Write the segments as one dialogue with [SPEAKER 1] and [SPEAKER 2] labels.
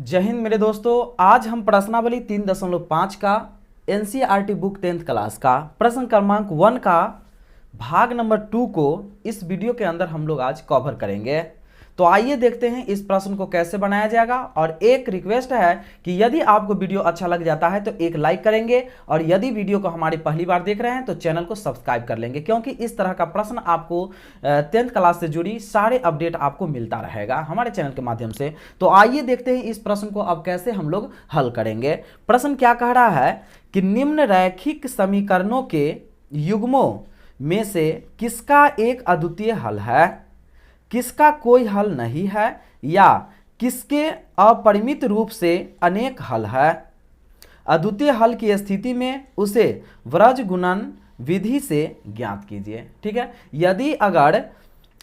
[SPEAKER 1] जय हिंद मेरे दोस्तों। आज हम प्रश्नावली 3.5 का एनसीईआरटी बुक 10th क्लास का प्रश्न क्रमांक 1 का भाग नंबर 2 को इस वीडियो के अंदर हम लोग आज कवर करेंगे। तो आइए देखते हैं इस प्रश्न को कैसे बनाया जाएगा। और एक रिक्वेस्ट है कि यदि आपको वीडियो अच्छा लग जाता है तो एक लाइक करेंगे, और यदि वीडियो को हमारी पहली बार देख रहे हैं तो चैनल को सब्सक्राइब कर लेंगे, क्योंकि इस तरह का प्रश्न आपको 10th क्लास से जुड़ी सारे अपडेट आपको मिलता रहेगा हमारे चैनल के माध्यम से। तो आइए देखते हैं इस प्रश्न को अब कैसे हम लोग हल करेंगे। प्रश्न क्या कह रहा है कि निम्न रैखिक समीकरणों के युग्मों में से किसका एक अद्वितीय हल है, किसका कोई हल नहीं है, या किसके अपरिमित रूप से अनेक हल है। अद्वितीय हल की स्थिति में उसे व्रज गुणन विधि से ज्ञात कीजिए। ठीक है, यदि अगर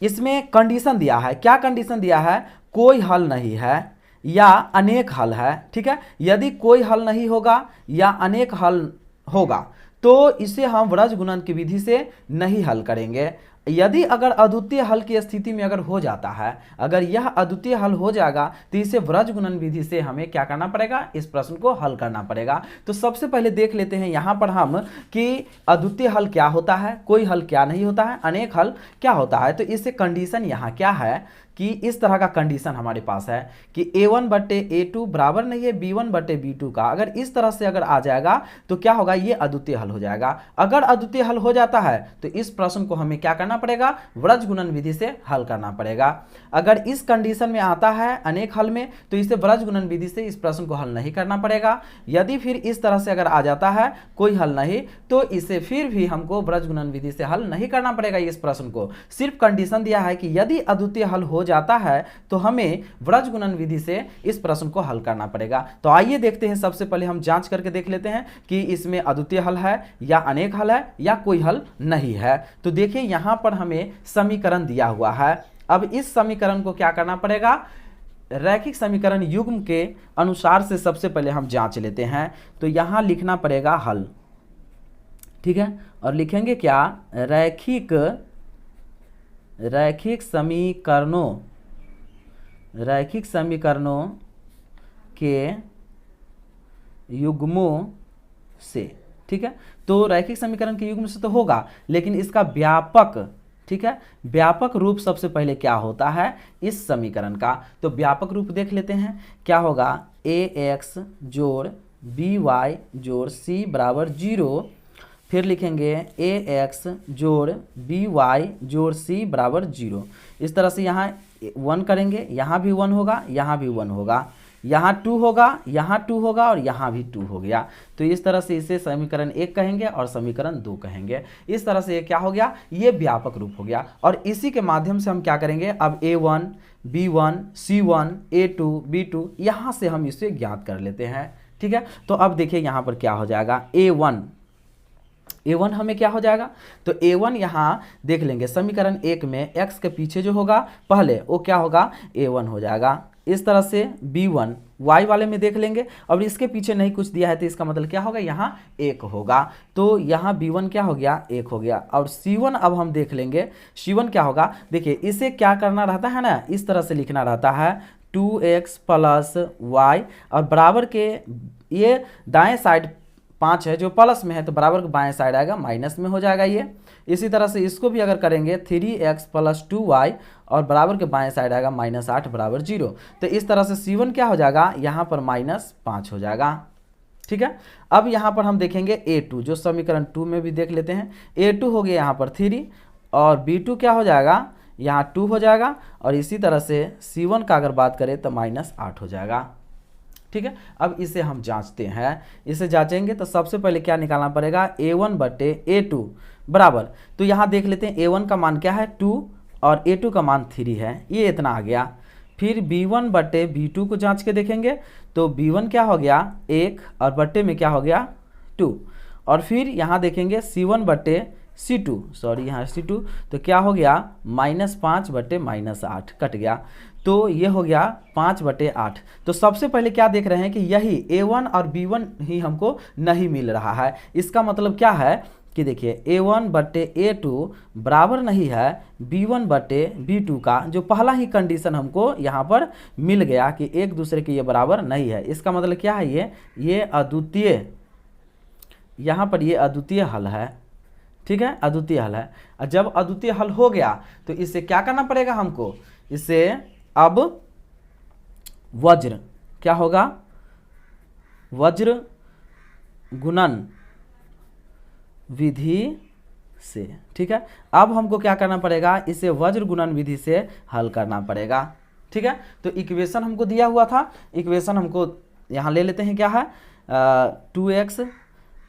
[SPEAKER 1] इसमें कंडीशन दिया है, क्या कंडीशन दिया है, कोई हल नहीं है या अनेक हल है। ठीक है, यदि कोई हल नहीं होगा या अनेक हल होगा तो इसे हम व्रज गुणन की विधि से नहीं हल करेंगे। यदि अगर अद्वितीय हल की स्थिति में अगर हो जाता है, अगर यह अद्वितीय हल हो जाएगा तो इसे व्रज गुणन विधि से हमें क्या करना पड़ेगा, इस प्रश्न को हल करना पड़ेगा। तो सबसे पहले देख लेते हैं यहाँ पर हम कि अद्वितीय हल क्या होता है, कोई हल क्या नहीं होता है, अनेक हल क्या होता है। तो इससे कंडीशन यहाँ क्या है कि इस तरह का कंडीशन हमारे पास है कि a1/a2 बराबर नहीं है b1/b2 का। अगर इस तरह से अगर आ जाएगा तो क्या होगा, ये अद्वितीय हल हो जाएगा। अगर अद्वितीय हल हो जाता है तो इस प्रश्न को हमें क्या करना पड़ेगा, व्रज गुणन विधि से हल करना पड़ेगा। अगर इस कंडीशन में आता है अनेक हल में तो इसे व्रज गुणन विधि से इस प्रश्न को हल नहीं करना पड़ेगा। यदि फिर इस तरह से अगर आ जाता है कोई हल नहीं तो इसे फिर भी हमको व्रज गुणन विधि से हल नहीं करना पड़ेगा। इस प्रश्न को सिर्फ कंडीशन दिया है कि यदि अद्वितीय हल हो जाता है तो हमें व्रज गुणन विधि से इस प्रश्न को हल करना पड़ेगा। तो आइए देखते हैं, सबसे पहले हम जांच करके देख लेते हैं कि इसमें अद्वितीय हल है या अनेक हल है या कोई हल नहीं है। तो देखिए यहां पर हमें समीकरण दिया हुआ है। अब इस समीकरण को क्या करना पड़ेगा, रैखिक समीकरण युग्म के अनुसार से सबसे पहले हम जांच लेते हैं। तो यहां लिखना पड़ेगा हल, ठीक है, और लिखेंगे क्या, रैखिक समीकरणों के युग्मों से। ठीक है, तो रैखिक समीकरण के युग्म से तो होगा, लेकिन इसका व्यापक, ठीक है, व्यापक रूप सबसे पहले क्या होता है इस समीकरण का। तो व्यापक रूप देख लेते हैं, क्या होगा, ax जोड़ by जोड़ c बराबर 0। फिर लिखेंगे ax जोड़ by जोड़ c बराबर 0। इस तरह से यहाँ 1 करेंगे, यहाँ भी 1 होगा, यहाँ भी 1 होगा, यहाँ 2 होगा, यहाँ 2 होगा और यहाँ भी 2 हो गया। तो इस तरह से इसे समीकरण 1 कहेंगे और समीकरण 2 कहेंगे। इस तरह से ये क्या हो गया, ये व्यापक रूप हो गया। और इसी के माध्यम से हम क्या करेंगे, अब a1 b1 c1 a2 b2 यहाँ से हम इसे ज्ञात कर लेते हैं। ठीक है, तो अब देखिए यहाँ पर क्या हो जाएगा, a1 हमें क्या हो जाएगा, तो a1 यहाँ देख लेंगे समीकरण 1 में x के पीछे जो होगा पहले वो क्या होगा, a1 हो जाएगा। इस तरह से b1 y वाले में देख लेंगे, और इसके पीछे नहीं कुछ दिया है तो इसका मतलब क्या होगा, यहाँ 1 होगा। तो यहाँ b1 क्या हो गया, 1 हो गया। और c1 अब हम देख लेंगे, c1 क्या होगा, देखिए इसे क्या करना रहता है ना, इस तरह से लिखना रहता है 2x प्लस y, और बराबर के ये दाएं साइड 5 है जो प्लस में है तो बराबर के बाएं साइड आएगा माइनस में हो जाएगा ये। इसी तरह से इसको भी अगर करेंगे 3x प्लस 2y और बराबर के बाएं साइड आएगा -8 बराबर 0। तो इस तरह से c1 क्या हो जाएगा, यहाँ पर -5 हो जाएगा। ठीक है, अब यहाँ पर हम देखेंगे a2 जो समीकरण 2 में भी देख लेते हैं। a2 हो गया यहाँ पर 3 और b2 क्या हो जाएगा, यहाँ 2 हो जाएगा। और इसी तरह से c1 का अगर बात करें तो -8 हो जाएगा। ठीक है, अब इसे हम जांचते हैं। इसे जांचेंगे तो सबसे पहले क्या निकालना पड़ेगा, a1/a2 बराबर, तो यहाँ देख लेते हैं a1 का मान क्या है 2 और a2 का मान 3 है, ये इतना आ गया। फिर b1/b2 को जांच के देखेंगे तो b1 क्या हो गया 1 और बट्टे में क्या हो गया 2। और फिर यहाँ देखेंगे c1/c2, सॉरी यहाँ c2, तो क्या हो गया -5/-8 कट गया। तो ये हो गया 5/8। तो सबसे पहले क्या देख रहे हैं कि यही a1 और b1 ही हमको नहीं मिल रहा है। इसका मतलब क्या है कि देखिए A1 बटे A2 बराबर नहीं है B1 बटे B2 का, जो पहला ही कंडीशन हमको यहाँ पर मिल गया कि एक दूसरे के ये बराबर नहीं है। इसका मतलब क्या है, ये अद्वितीय, यहाँ पर ये अद्वितीय हल है। ठीक है, अद्वितीय हल है। और जब अद्वितीय हल हो गया तो इसे क्या करना पड़ेगा हमको, इसे अब वज्र क्या होगा, वज्र गुणन विधि से। ठीक है, अब हमको क्या करना पड़ेगा, इसे वज्र गुणन विधि से हल करना पड़ेगा। ठीक है, तो इक्वेशन हमको दिया हुआ था, इक्वेशन हमको यहाँ ले लेते हैं, क्या है 2x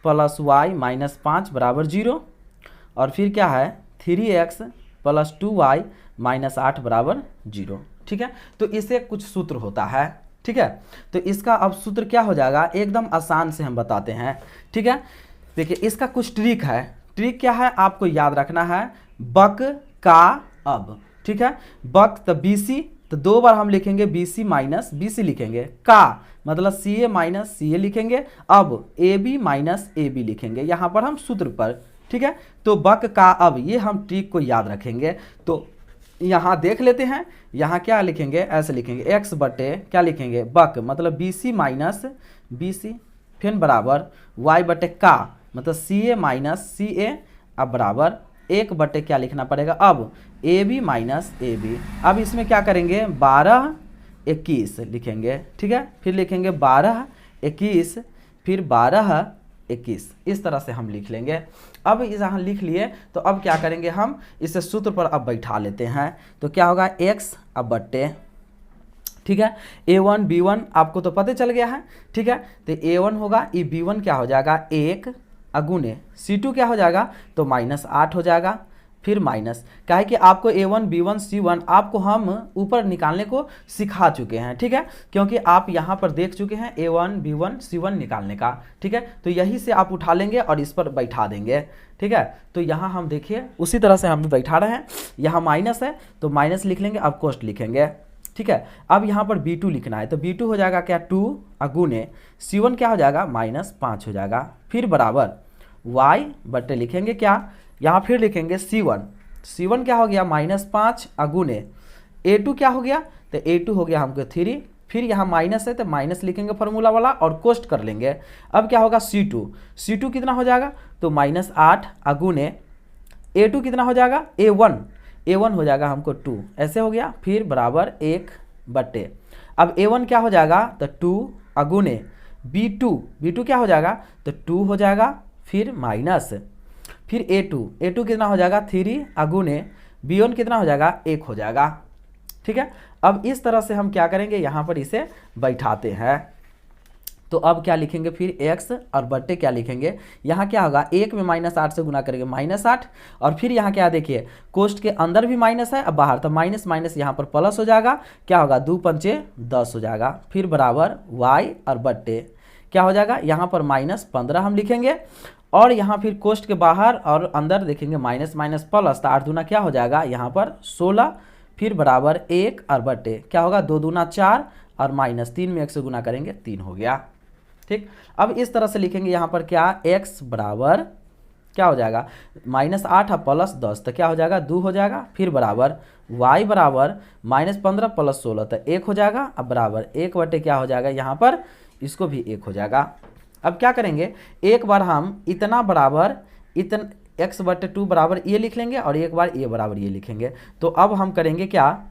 [SPEAKER 1] प्लस वाई माइनस 5 बराबर 0, और फिर क्या है 3x प्लस 2y माइनस 8 बराबर 0। ठीक है, तो इसे कुछ सूत्र होता है। ठीक है, तो इसका अब सूत्र क्या हो जाएगा, एकदम आसान से हम बताते हैं। ठीक है, देखिए इसका कुछ ट्रिक है। ट्रिक क्या है आपको याद रखना है, बक का अब। ठीक है, बक तो BC, तो 2 बार हम लिखेंगे BC माइनस BC लिखेंगे, का मतलब CA माइनस CA लिखेंगे, अब AB माइनस AB लिखेंगे यहाँ पर हम सूत्र पर। ठीक है, तो बक का अब, ये हम ट्रिक को याद रखेंगे। तो यहाँ देख लेते हैं, यहाँ क्या लिखेंगे, ऐसे लिखेंगे x बटे क्या लिखेंगे, बक मतलब BC माइनस BC, फिर बराबर y बटे का मतलब CA माइनस CA, अब बराबर 1 बटे क्या लिखना पड़ेगा, अब AB माइनस AB। अब इसमें क्या करेंगे 12 21 लिखेंगे। ठीक है, फिर लिखेंगे 12 21, फिर 12 21, इस तरह से हम लिख लेंगे। अब यहाँ लिख लिए तो अब क्या करेंगे, हम इसे सूत्र पर अब बैठा लेते हैं। तो क्या होगा x अब बट्टे, ठीक है A1 B1 आपको तो पता चल गया है। ठीक है, तो A1 होगा, ये B1 क्या हो जाएगा 1 अगुने C2 क्या हो जाएगा, तो -8 हो जाएगा। फिर माइनस, क्या है कि आपको A1 B1 C1 आपको हम ऊपर निकालने को सिखा चुके हैं। ठीक है, क्योंकि आप यहाँ पर देख चुके हैं A1 B1 C1 निकालने का। ठीक है, तो यही से आप उठा लेंगे और इस पर बैठा देंगे। ठीक है, तो यहाँ हम देखिए उसी तरह से हम भी बैठा रहे हैं, यहाँ माइनस है तो माइनस लिख लेंगे, अब कोष्ट लिखेंगे। ठीक है, अब यहाँ पर B2 लिखना है, तो B2 हो जाएगा क्या 2 अगुने C1 क्या हो जाएगा -5 हो जाएगा, फिर बराबर y बटे लिखेंगे क्या, यहाँ फिर लिखेंगे C1 क्या हो गया -5 अगुने A2 क्या हो गया, तो A2 हो गया हमको 3, फिर यहाँ माइनस है तो माइनस लिखेंगे फार्मूला वाला और कोष्ट कर लेंगे। अब क्या होगा C2 कितना हो जाएगा, तो -8 अगुने A2 कितना हो जाएगा A1 हो जाएगा हमको 2, ऐसे हो गया, फिर बराबर 1 बटे, अब A1 क्या हो जाएगा, तो 2 अगुने B2 क्या हो जाएगा, तो 2 हो जाएगा, फिर माइनस, फिर A2 कितना हो जाएगा 3 अगुने B1 कितना हो जाएगा 1 हो जाएगा। ठीक है, अब इस तरह से हम क्या करेंगे, यहाँ पर इसे बैठाते हैं। तो अब क्या लिखेंगे, फिर x और बट्टे क्या लिखेंगे, यहाँ क्या होगा 1 में -8 से गुना करेंगे -8, और फिर यहाँ क्या देखिए कोष्ट के अंदर भी माइनस है, अब बाहर तो माइनस माइनस यहाँ पर प्लस हो जाएगा, क्या होगा 2 पंचे 10 हो जाएगा, फिर बराबर y और बट्टे क्या हो जाएगा, यहाँ पर -15 हम लिखेंगे, और यहाँ फिर कोष्ट के बाहर और अंदर देखेंगे माइनस माइनस प्लस, तो 8 दूना क्या हो जाएगा यहाँ पर 16, फिर बराबर 1 और बट्टे क्या होगा 2 दूना 4 और -3 में 1 से गुना करेंगे 3 हो गया। ठीक, अब इस तरह से लिखेंगे यहाँ पर क्या x बराबर क्या हो जाएगा -8 और प्लस 10 तो क्या हो जाएगा 2 हो जाएगा, फिर बराबर y बराबर -15 प्लस 16 तो 1 हो जाएगा, अब बराबर 1 बटे क्या हो जाएगा यहाँ पर इसको भी 1 हो जाएगा। अब क्या करेंगे, एक बार हम इतना बराबर x बटे 2 बराबर ये लिख लेंगे और एक बार ये बराबर ये लिखेंगे। तो अब हम करेंगे क्या,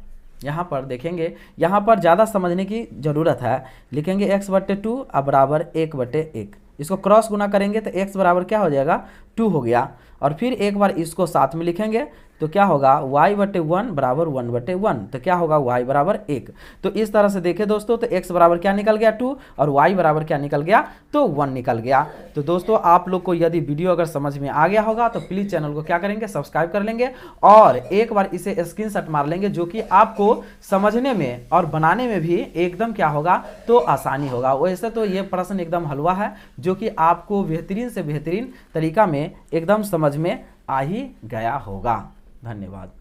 [SPEAKER 1] यहाँ पर देखेंगे, यहाँ पर ज़्यादा समझने की ज़रूरत है, लिखेंगे x बटे 2 अब बराबर 1 बटे 1, इसको क्रॉस गुना करेंगे तो x बराबर क्या हो जाएगा 2 हो गया, और फिर एक बार इसको साथ में लिखेंगे तो क्या होगा y बटे 1 बराबर 1 बटे 1, तो क्या होगा y बराबर 1। तो इस तरह से देखें दोस्तों, तो x बराबर क्या निकल गया 2 और y बराबर क्या निकल गया, तो 1 निकल गया। तो दोस्तों आप लोग को यदि वीडियो अगर समझ में आ गया होगा तो प्लीज़ चैनल को क्या करेंगे सब्सक्राइब कर लेंगे और एक बार इसे स्क्रीनशॉट मार लेंगे, जो कि आपको समझने में और बनाने में भी एकदम क्या होगा तो आसानी होगा। वैसे तो ये प्रश्न एकदम हलवा है, जो कि आपको बेहतरीन से बेहतरीन तरीका में एकदम समझ में आ ही गया होगा। धन्यवाद।